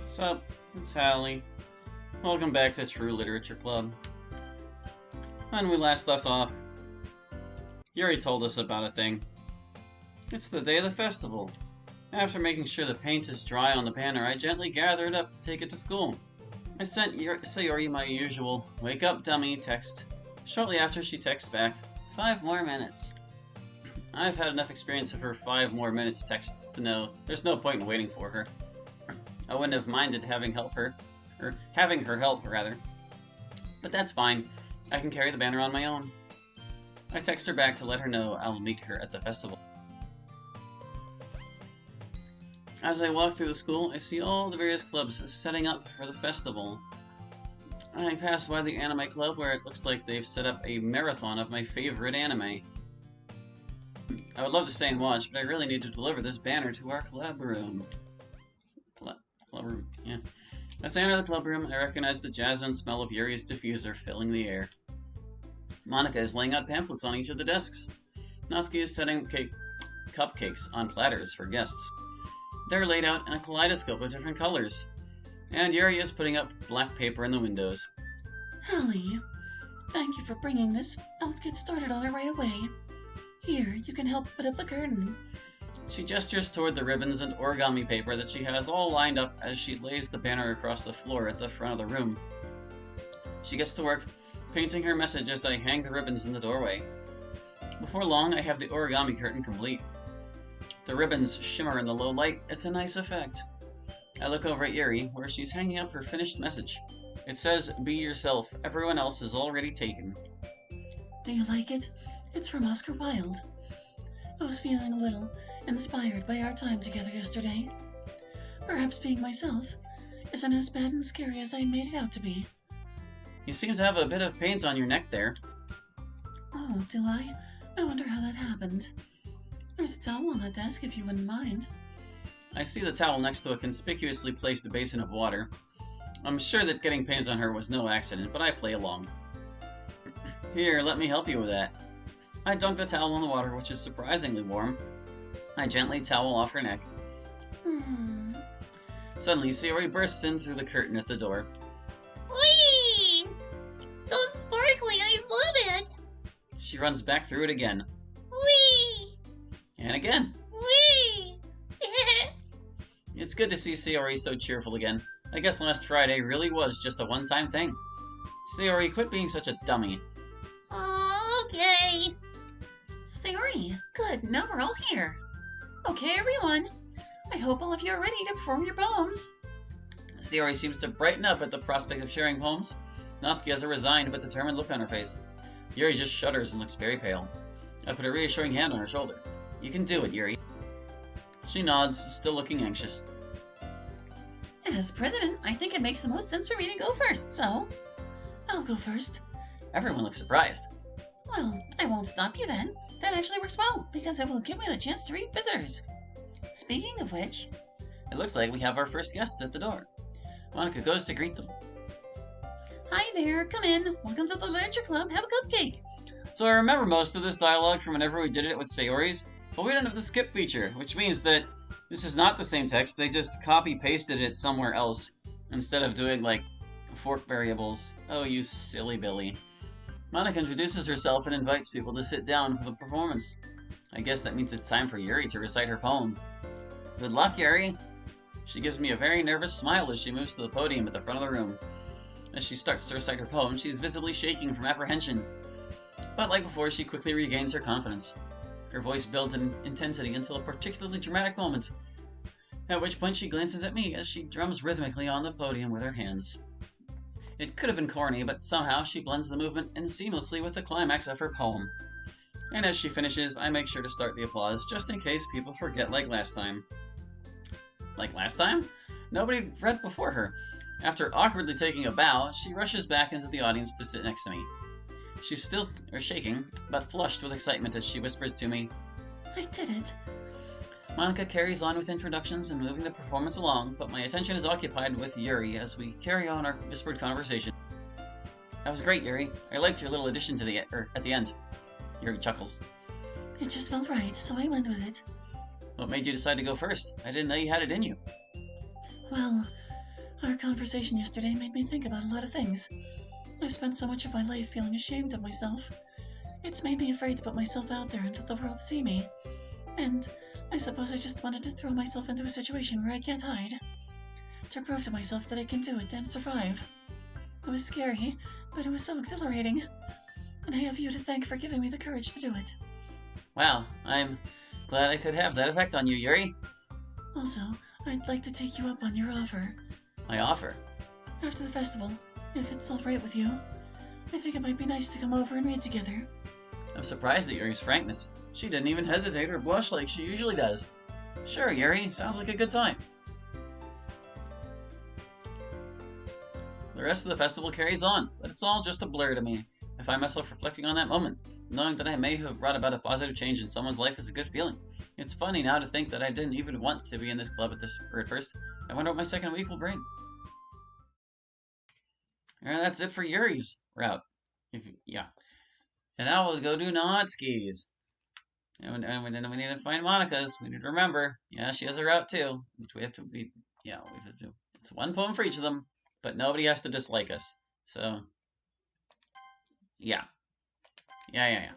Sup, it's Hallie. Welcome back to True Literature Club. When we last left off, Yuri told us about a thing. It's the day of the festival. After making sure the paint is dry on the banner, I gently gather it up to take it to school. I sent Sayori my usual "wake up, dummy" text. Shortly after, she texts back, 5 more minutes. I've had enough experience of her 5 more minutes texts to know there's no point in waiting for her. I wouldn't have minded having her help, rather. But that's fine. I can carry the banner on my own. I text her back to let her know I'll meet her at the festival. As I walk through the school, I see all the various clubs setting up for the festival. I pass by the anime club where it looks like they've set up a marathon of my favorite anime. I would love to stay and watch, but I really need to deliver this banner to our club room. Club room, yeah. As I enter the club room, I recognize the jasmine smell of Yuri's diffuser filling the air. Monika is laying out pamphlets on each of the desks. Natsuki is setting cupcakes on platters for guests. They're laid out in a kaleidoscope of different colors. And Yuri is putting up black paper in the windows. Hallie, thank you for bringing this. I'll get started on it right away. Here, you can help put up the curtain. She gestures toward the ribbons and origami paper that she has all lined up as she lays the banner across the floor at the front of the room. She gets to work, painting her message as I hang the ribbons in the doorway. Before long, I have the origami curtain complete. The ribbons shimmer in the low light. It's a nice effect. I look over at Yuri, where she's hanging up her finished message. It says, "Be yourself. Everyone else is already taken." Do you like it? It's from Oscar Wilde. I was feeling a little inspired by our time together yesterday. Perhaps being myself isn't as bad and scary as I made it out to be. You seem to have a bit of paint on your neck there. Oh, do I? I wonder how that happened. There's a towel on that desk if you wouldn't mind. I see the towel next to a conspicuously placed basin of water. I'm sure that getting paint on her was no accident, but I play along. Here, let me help you with that. I dunk the towel in the water, which is surprisingly warm. I gently towel off her neck. Suddenly, Sayori bursts in through the curtain at the door. Whee! So sparkly, I love it! She runs back through it again. Whee! And again. Whee! It's good to see Sayori so cheerful again. I guess last Friday really was just a one-time thing. Sayori, quit being such a dummy. Okay. Sayori, good, now we're all here. Okay, everyone. I hope all of you are ready to perform your poems. Sayori seems to brighten up at the prospect of sharing poems. Natsuki has a resigned but determined look on her face. Yuri just shudders and looks very pale. I put a reassuring hand on her shoulder. You can do it, Yuri. She nods, still looking anxious. As president, I think it makes the most sense for me to go first, so I'll go first. Everyone looks surprised. Well, I won't stop you then. That actually works well, because it will give me the chance to read visitors. Speaking of which... It looks like we have our first guests at the door. Monika goes to greet them. Hi there, come in. Welcome to the Literature Club. Have a cupcake. So I remember most of this dialogue from whenever we did it with Sayori's, but we don't have the skip feature, which means that this is not the same text. They just copy-pasted it somewhere else, instead of doing, like, fork variables. Oh, you silly Billy. Monika introduces herself and invites people to sit down for the performance. I guess that means it's time for Yuri to recite her poem. Good luck, Yuri! She gives me a very nervous smile as she moves to the podium at the front of the room. As she starts to recite her poem, she is visibly shaking from apprehension. But like before, she quickly regains her confidence. Her voice builds in intensity until a particularly dramatic moment, at which point she glances at me as she drums rhythmically on the podium with her hands. It could have been corny, but somehow she blends the movement in seamlessly with the climax of her poem. And as she finishes, I make sure to start the applause, just in case people forget like last time. Like last time? Nobody read before her. After awkwardly taking a bow, she rushes back into the audience to sit next to me. She's still shaking, but flushed with excitement as she whispers to me, I did it. Monika carries on with introductions and moving the performance along, but my attention is occupied with Yuri as we carry on our whispered conversation. That was great, Yuri. I liked your little addition to at the end. Yuri chuckles. It just felt right, so I went with it. What made you decide to go first? I didn't know you had it in you. Well, Our conversation yesterday made me think about a lot of things. I've spent so much of my life feeling ashamed of myself. It's made me afraid to put myself out there and let the world see me. And I suppose I just wanted to throw myself into a situation where I can't hide. To prove to myself that I can do it and survive. It was scary, but it was so exhilarating. And I have you to thank for giving me the courage to do it. Wow, I'm glad I could have that effect on you, Yuri. Also, I'd like to take you up on your offer. My offer? After the festival, if it's alright with you. I think it might be nice to come over and read together. I'm surprised at Yuri's frankness. She didn't even hesitate or blush like she usually does. Sure, Yuri, sounds like a good time. The rest of the festival carries on, but it's all just a blur to me. I find myself reflecting on that moment, knowing that I may have brought about a positive change in someone's life is a good feeling. It's funny now to think that I didn't even want to be in this club at first. I wonder what my second week will bring. And that's it for Yuri's route. Yeah. And now we'll go do Natsuki's. And we need to find Monica's. We need to remember. Yeah, she has a route too. Which we have to be. Yeah, we have to do. It's one poem for each of them, but nobody has to dislike us. So. Yeah. Yeah.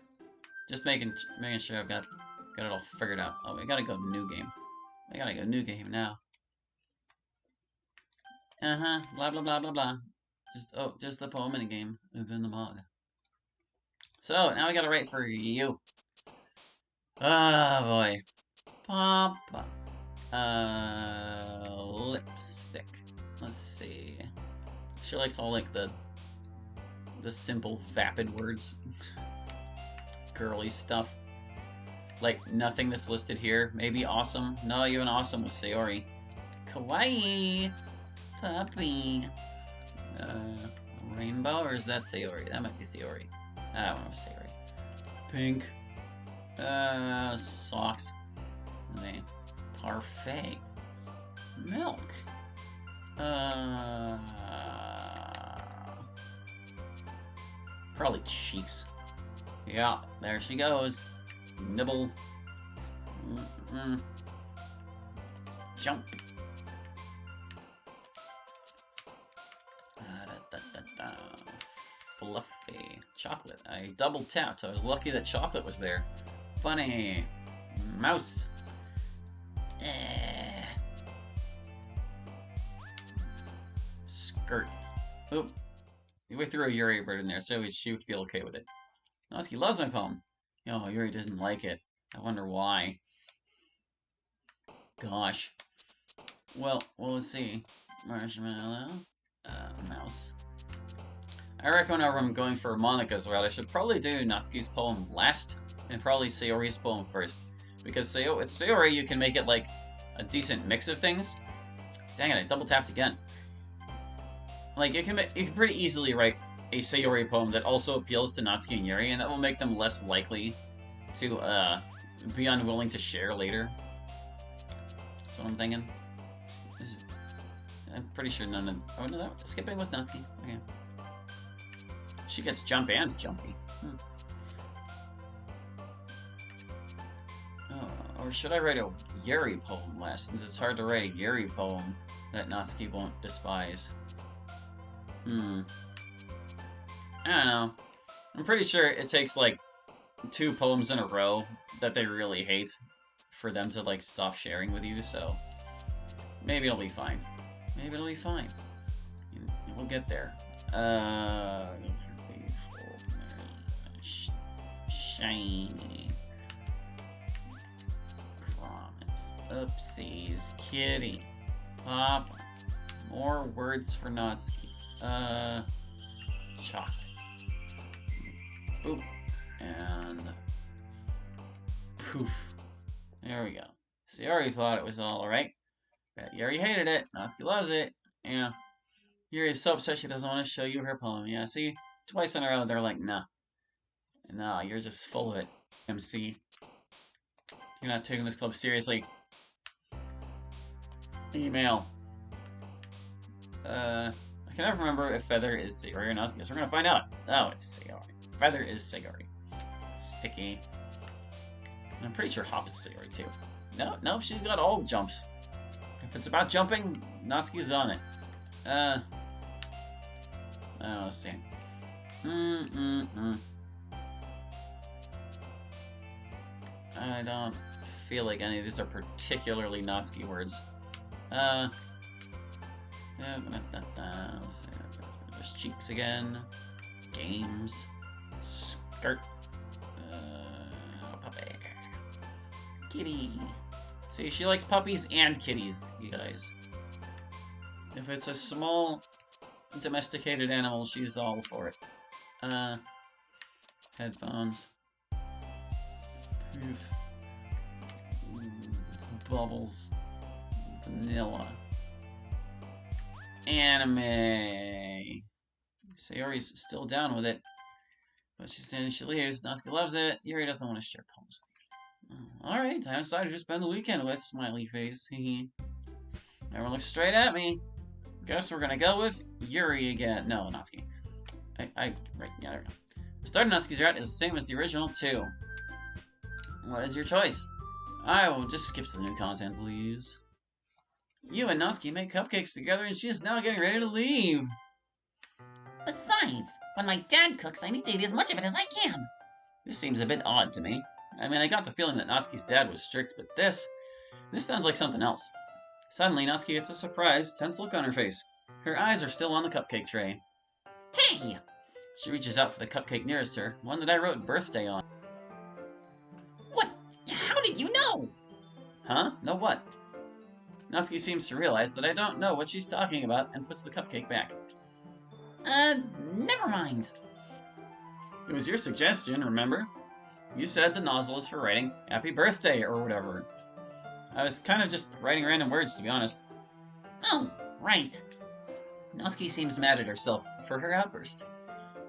Just making sure I've got it all figured out. Oh, we gotta go new game. We gotta go new game now. Blah blah blah blah blah. Just the poem in the game within the mod. So now we gotta write for you. Ah boy. Papa. Lipstick. Let's see. She likes all like the simple vapid words. Girly stuff. Like nothing that's listed here. Maybe awesome. No, even awesome with Sayori. Kawaii. Puppy. Rainbow, or is that Sayori? That might be Sayori. I don't know if Sayori. Pink. Socks. And then parfait. Milk. Probably cheeks. Yeah, there she goes. Nibble. Jump. Fluffy. Chocolate. I double tapped. I was lucky that chocolate was there. Funny. Mouse. Skirt. Oop. We threw a Yuri bird in there, so she would feel okay with it. Natsuki loves my poem. Oh, Yuri doesn't like it. I wonder why. Gosh. Well, let's see. Marshmallow. Mouse. I reckon whenever I'm going for Monica's route, I should probably do Natsuki's poem last, and probably Sayori's poem first. Because with Sayori, you can make it like a decent mix of things. Dang it, I double tapped again. Like, you can pretty easily write a Sayori poem that also appeals to Natsuki and Yuri, and that will make them less likely to be unwilling to share later. That's what I'm thinking. I'm pretty sure none of... Oh, no, that skipping was Natsuki. Okay. She gets jump and jumpy. Oh, or should I write a Yuri poem last, since it's hard to write a Yuri poem that Natsuki won't despise? I don't know. I'm pretty sure it takes, like, 2 poems in a row that they really hate for them to, like, stop sharing with you, so... Maybe it'll be fine. Maybe it'll be fine. We'll get there. Shiny. Promise. Oopsies. Kitty. Pop. More words for Natsuki. Chocolate. Boop. And poof. There we go. Sayori thought it was all alright. Bet Yuri hated it. Natsuki loves it. Yeah. Yuri is so upset she doesn't want to show you her poem. Yeah, see? Twice in a row, they're like, nah. Nah, you're just full of it, MC. You're not taking this club seriously. Email. I can never remember if Feather is Sayori or Natsuki, so we're gonna find out. Oh, it's Sayori. Feather is Sayori. Sticky. And I'm pretty sure Hop is Sayori too. No, she's got all the jumps. If it's about jumping, Natsuki's on it. Let's see. I don't feel like any of these are particularly Natsuki words. There's cheeks again. Games. Skirt. Puppy. Kitty. See, she likes puppies and kitties, you guys. If it's a small, domesticated animal, she's all for it. Headphones. Poof. Bubbles. Vanilla. Anime. Sayori's still down with it. But she's saying she leaves. Natsuki loves it. Yuri doesn't want to share poems with you. Alright, I decided to spend the weekend with. Smiley face. Everyone looks straight at me. Guess we're gonna go with Yuri again. No, Natsuki. Right, yeah, there we go. The start of Natsuki's route is the same as the original, too. What is your choice? I will just skip to the new content, please. You and Natsuki make cupcakes together, and she is now getting ready to leave. Besides, when my dad cooks, I need to eat as much of it as I can. This seems a bit odd to me. I mean, I got the feeling that Natsuki's dad was strict, but this sounds like something else. Suddenly, Natsuki gets a surprised, tense look on her face. Her eyes are still on the cupcake tray. Hey! She reaches out for the cupcake nearest her, one that I wrote birthday on. What? How did you know? Huh? Know what? Natsuki seems to realize that I don't know what she's talking about and puts the cupcake back. Never mind. It was your suggestion, remember? You said the nozzle is for writing happy birthday or whatever. I was kind of just writing random words, to be honest. Oh, right. Natsuki seems mad at herself for her outburst.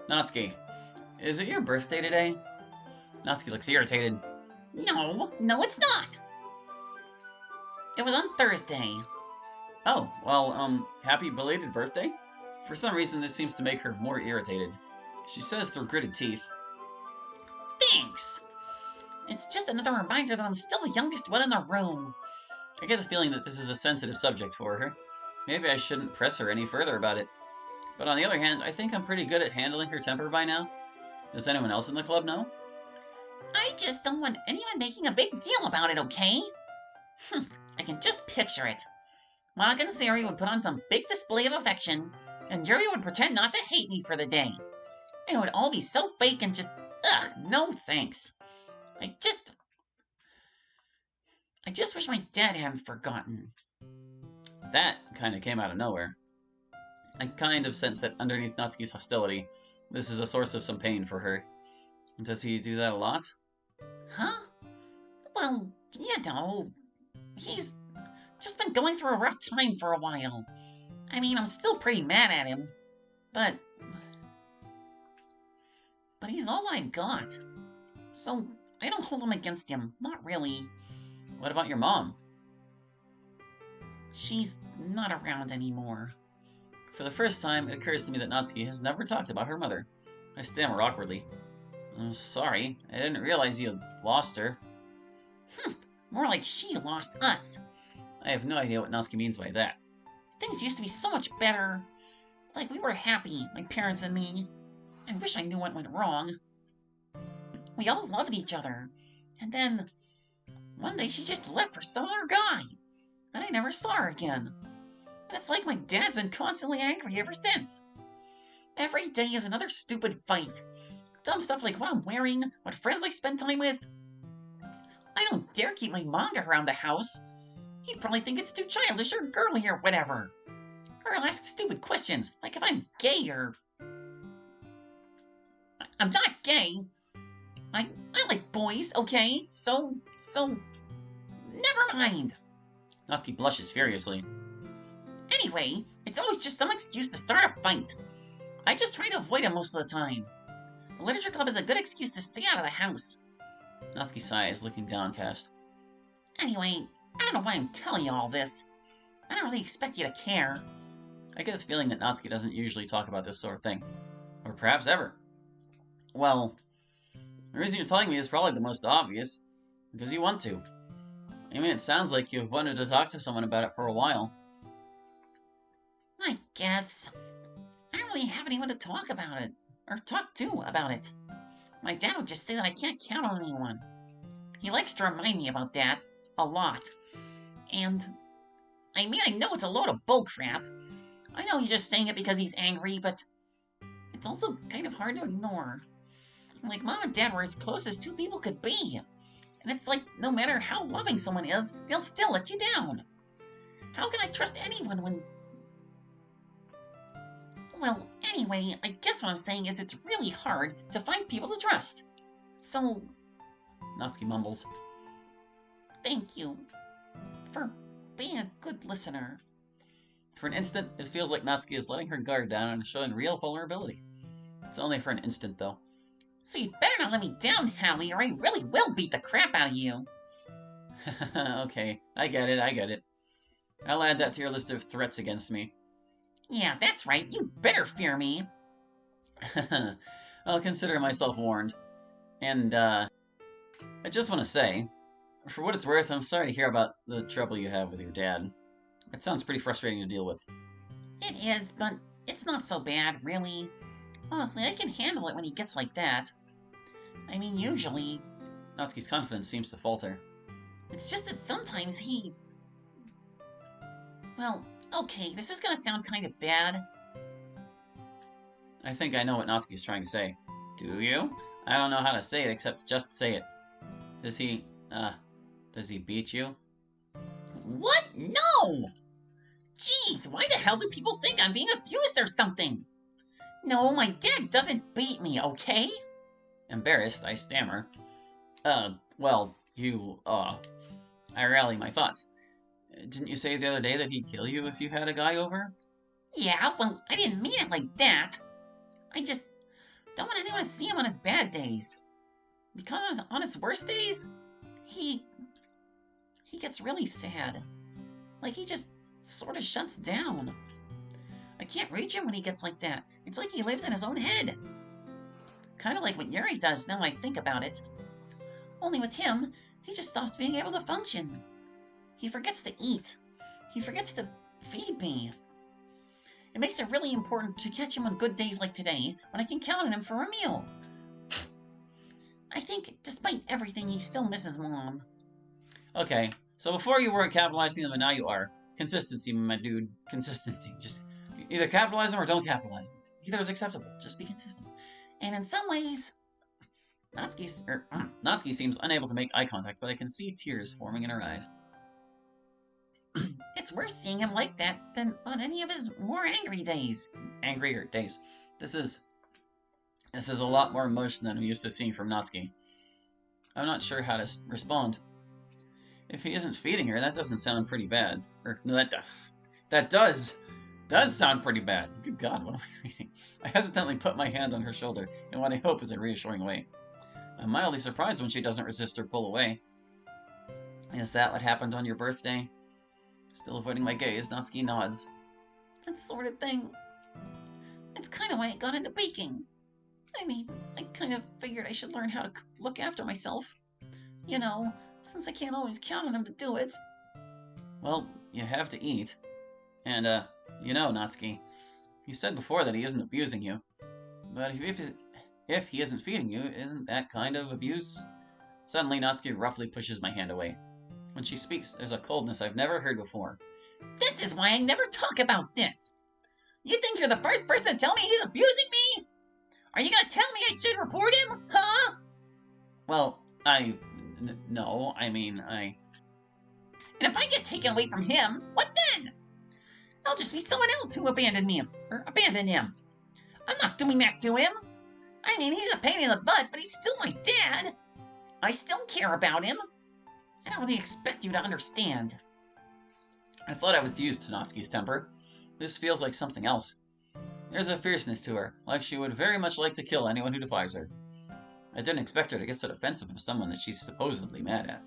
Natsuki, is it your birthday today? Natsuki looks irritated. No, it's not. It was on Thursday. Oh, well, happy belated birthday? For some reason, this seems to make her more irritated. She says through gritted teeth. Thanks. It's just another reminder that I'm still the youngest one in the room. I get the feeling that this is a sensitive subject for her. Maybe I shouldn't press her any further about it. But on the other hand, I think I'm pretty good at handling her temper by now. Does anyone else in the club know? I just don't want anyone making a big deal about it, okay? I can just picture it. Mock and Sayori would put on some big display of affection, and Yuri would pretend not to hate me for the day. And it would all be so fake and just, no thanks. I just wish my dad hadn't forgotten. That kind of came out of nowhere. I kind of sense that underneath Natsuki's hostility, this is a source of some pain for her. Does he do that a lot? Huh? Well, he's just been going through a rough time for a while. I mean, I'm still pretty mad at him, but he's all I've got. So, I don't hold him against him, not really. What about your mom? She's not around anymore. For the first time, it occurs to me that Natsuki has never talked about her mother. I stammer awkwardly. I'm sorry, I didn't realize you had lost her. More like she lost us. I have no idea what Natsuki means by that. Things used to be so much better. Like we were happy, my parents and me. I wish I knew what went wrong. We all loved each other. And then, one day she just left for some other guy. And I never saw her again. And it's like my dad's been constantly angry ever since. Every day is another stupid fight. Dumb stuff like what I'm wearing, what friends I spend time with. I don't dare keep my manga around the house. He'd probably think it's too childish or girly or whatever. Or he'll ask stupid questions, like if I'm gay or... I'm not gay. I like boys, okay? So... Never mind. Natsuki blushes furiously. Anyway, it's always just some excuse to start a fight. I just try to avoid it most of the time. The literature club is a good excuse to stay out of the house. Natsuki sighs, looking downcast. Anyway, I don't know why I'm telling you all this. I don't really expect you to care. I get the feeling that Natsuki doesn't usually talk about this sort of thing. Or perhaps ever. Well, the reason you're telling me is probably the most obvious. Because you want to. I mean, it sounds like you've wanted to talk to someone about it for a while. I guess. I don't really have anyone to talk about it, or talk to about it. My dad would just say that I can't count on anyone. He likes to remind me about that a lot. And, I mean, I know it's a load of bullcrap. I know he's just saying it because he's angry, but it's also kind of hard to ignore. Like, Mom and Dad were as close as two people could be. And it's like, no matter how loving someone is, they'll still let you down. How can I trust anyone when... Well, anyway, I guess what I'm saying is it's really hard to find people to trust. So... Natsuki mumbles. Thank you for being a good listener. For an instant, it feels like Natsuki is letting her guard down and showing real vulnerability. It's only for an instant, though. So you'd better not let me down, Hallie, or I really will beat the crap out of you. Okay, I get it. I'll add that to your list of threats against me. Yeah, that's right, you better fear me. I'll consider myself warned. And, I just want to say, for what it's worth, I'm sorry to hear about the trouble you have with your dad. It sounds pretty frustrating to deal with. It is, but it's not so bad, really. Honestly, I can handle it when he gets like that. I mean, usually... Natsuki's confidence seems to falter. It's just that sometimes he... Well, okay, this is gonna sound kind of bad. I think I know what Natsuki's trying to say. Do you? I don't know how to say it except just say it. Does he beat you? What? No! Jeez, why the hell do people think I'm being abused or something? No, my dad doesn't beat me, okay? Embarrassed, I stammer. Well, I rally my thoughts. Didn't you say the other day that he'd kill you if you had a guy over? Yeah, well, I didn't mean it like that. I just don't want anyone to see him on his bad days. Because on his worst days, he gets really sad. Like, he just sort of shuts down. I can't reach him when he gets like that. It's like he lives in his own head. Kind of like what Yuri does, now I think about it. Only with him, he just stops being able to function. He forgets to eat. He forgets to feed me. It makes it really important to catch him on good days like today, when I can count on him for a meal. I think, despite everything, he still misses Mom. Okay, so before you weren't capitalizing them, and now you are. Consistency, my dude. Consistency. Just either capitalize them or don't capitalize them. Either is acceptable. Just be consistent. And in some ways, Natsuki seems unable to make eye contact, but I can see tears forming in her eyes. It's worse seeing him like that than on any of his more angry days. Angrier days. This is a lot more emotion than I'm used to seeing from Natsuki. I'm not sure how to respond. If he isn't feeding her, that doesn't sound pretty bad. Or, no, that does sound pretty bad. Good God, what am I reading? I hesitantly put my hand on her shoulder in what I hope is a reassuring way. I'm mildly surprised when she doesn't resist or pull away. Is that what happened on your birthday? Still avoiding my gaze, Natsuki nods. That sort of thing. It's kind of why I got into baking. I mean, I kind of figured I should learn how to look after myself. You know, since I can't always count on him to do it. Well, you have to eat. And, Natsuki, he said before that he isn't abusing you. But if he isn't feeding you, isn't that kind of abuse? Suddenly, Natsuki roughly pushes my hand away. When she speaks, there's a coldness I've never heard before. This is why I never talk about this. You think you're the first person to tell me he's abusing me? Are you gonna tell me I should report him, huh? Well, no, I mean, And if I get taken away from him, what then? I'll just be someone else who abandoned him. I'm not doing that to him. I mean, he's a pain in the butt, but he's still my dad. I still care about him. I don't really expect you to understand. I thought I was used to Natsuki's temper. This feels like something else. There's a fierceness to her, like she would very much like to kill anyone who defies her. I didn't expect her to get so defensive of someone that she's supposedly mad at.